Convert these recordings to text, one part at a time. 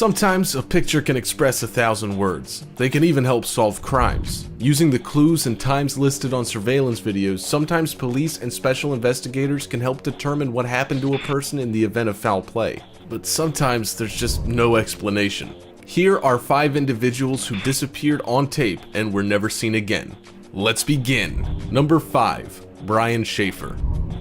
Sometimes a picture can express 1,000 words. They can even help solve crimes. Using the clues and times listed on surveillance videos, sometimes police and special investigators can help determine what happened to a person in the event of foul play. But sometimes there's just no explanation. Here are 5 individuals who disappeared on tape and were never seen again. Let's begin. Number 5. Brian Schaefer.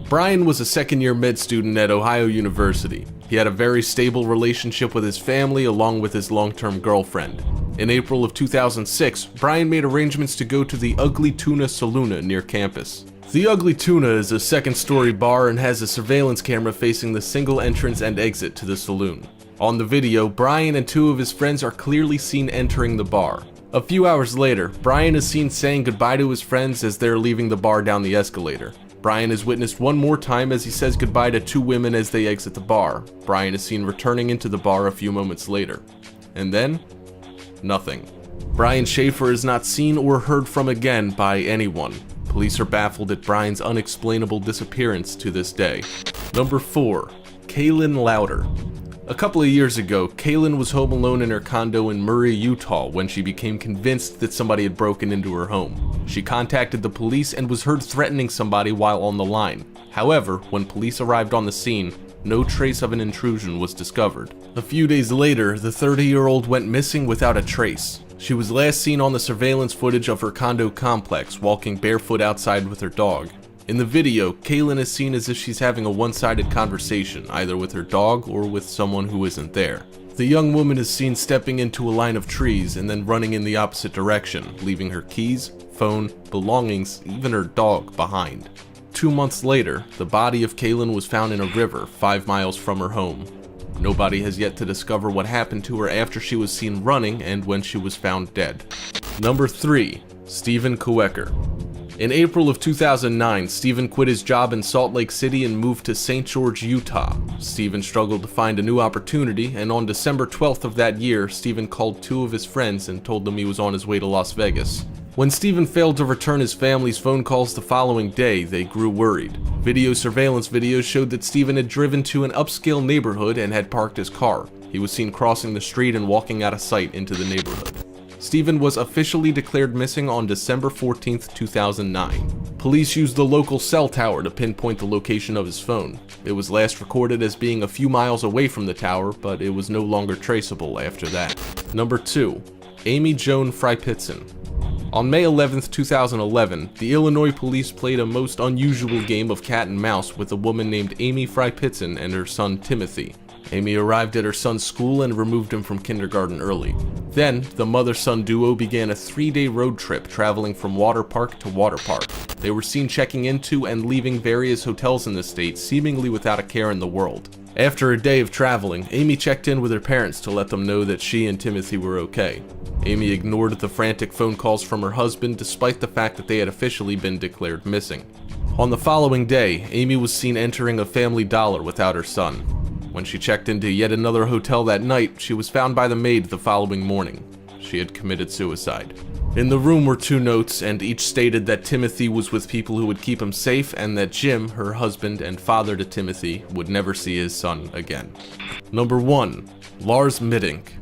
Brian was a second-year med student at Ohio University. He had a very stable relationship with his family along with his long-term girlfriend. In April of 2006, Brian made arrangements to go to the Ugly Tuna Saloon near campus. The Ugly Tuna is a second-story bar and has a surveillance camera facing the single entrance and exit to the saloon. On the video, Brian and 2 of his friends are clearly seen entering the bar. A few hours later, Brian is seen saying goodbye to his friends as they're leaving the bar down the escalator. Brian is witnessed one more time as he says goodbye to 2 women as they exit the bar. Brian is seen returning into the bar a few moments later. And then, nothing. Brian Schaefer is not seen or heard from again by anyone. Police are baffled at Brian's unexplainable disappearance to this day. Number 4. Kaylin Louder. A couple of years ago, Kaylin was home alone in her condo in Murray, Utah when she became convinced that somebody had broken into her home. She contacted the police and was heard threatening somebody while on the line. However, when police arrived on the scene, no trace of an intrusion was discovered. A few days later, the 30-year-old went missing without a trace. She was last seen on the surveillance footage of her condo complex, walking barefoot outside with her dog. In the video, Kaylin is seen as if she's having a one-sided conversation, either with her dog or with someone who isn't there. The young woman is seen stepping into a line of trees and then running in the opposite direction, leaving her keys, phone, belongings, even her dog behind. 2 months later, the body of Kaylin was found in a river 5 miles from her home. Nobody has yet to discover what happened to her after she was seen running and when she was found dead. Number 3. Stephen Kuecker. In April of 2009, Stephen quit his job in Salt Lake City and moved to St. George, Utah. Stephen struggled to find a new opportunity, and on December 12th of that year, Stephen called 2 of his friends and told them he was on his way to Las Vegas. When Stephen failed to return his family's phone calls the following day, they grew worried. Video surveillance videos showed that Stephen had driven to an upscale neighborhood and had parked his car. He was seen crossing the street and walking out of sight into the neighborhood. Stephen was officially declared missing on December 14, 2009. Police used the local cell tower to pinpoint the location of his phone. It was last recorded as being a few miles away from the tower, but it was no longer traceable after that. Number 2. Amy Joan Frypitzen. On May 11, 2011, the Illinois police played a most unusual game of cat and mouse with a woman named Amy Frypitzen and her son Timothy. Amy arrived at her son's school and removed him from kindergarten early. Then, the mother-son duo began a 3-day road trip traveling from water park to water park. They were seen checking into and leaving various hotels in the state, seemingly without a care in the world. After a day of traveling, Amy checked in with her parents to let them know that she and Timothy were okay. Amy ignored the frantic phone calls from her husband despite the fact that they had officially been declared missing. On the following day, Amy was seen entering a Family Dollar without her son. When she checked into yet another hotel that night, she was found by the maid the following morning. She had committed suicide. In the room were 2 notes, and each stated that Timothy was with people who would keep him safe and that Jim, her husband and father to Timothy, would never see his son again. Number 1. Lars Middink.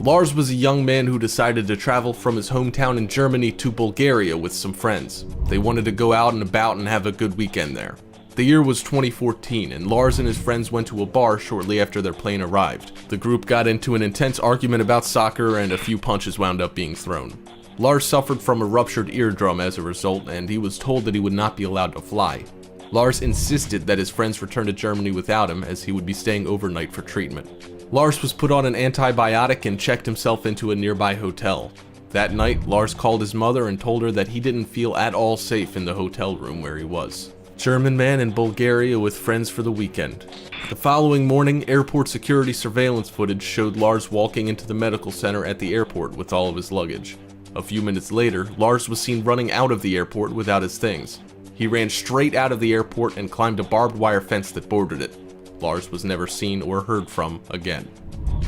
Lars was a young man who decided to travel from his hometown in Germany to Bulgaria with some friends. They wanted to go out and about and have a good weekend there. The year was 2014, and Lars and his friends went to a bar shortly after their plane arrived. The group got into an intense argument about soccer, and a few punches wound up being thrown. Lars suffered from a ruptured eardrum as a result, and he was told that he would not be allowed to fly. Lars insisted that his friends return to Germany without him, as he would be staying overnight for treatment. Lars was put on an antibiotic and checked himself into a nearby hotel. That night, Lars called his mother and told her that he didn't feel at all safe in the hotel room where he was. German man in Bulgaria with friends for the weekend. The following morning, airport security surveillance footage showed Lars walking into the medical center at the airport with all of his luggage. A few minutes later, Lars was seen running out of the airport without his things. He ran straight out of the airport and climbed a barbed wire fence that bordered it. Lars was never seen or heard from again.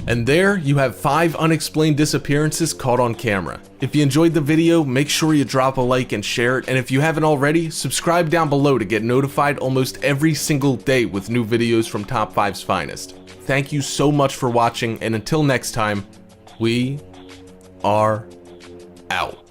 And there you have 5 unexplained disappearances caught on camera. If you enjoyed the video, make sure you drop a like and share it, and if you haven't already, subscribe down below to get notified almost every single day with new videos from Top 5's finest. Thank you so much for watching, and until next time, we are out.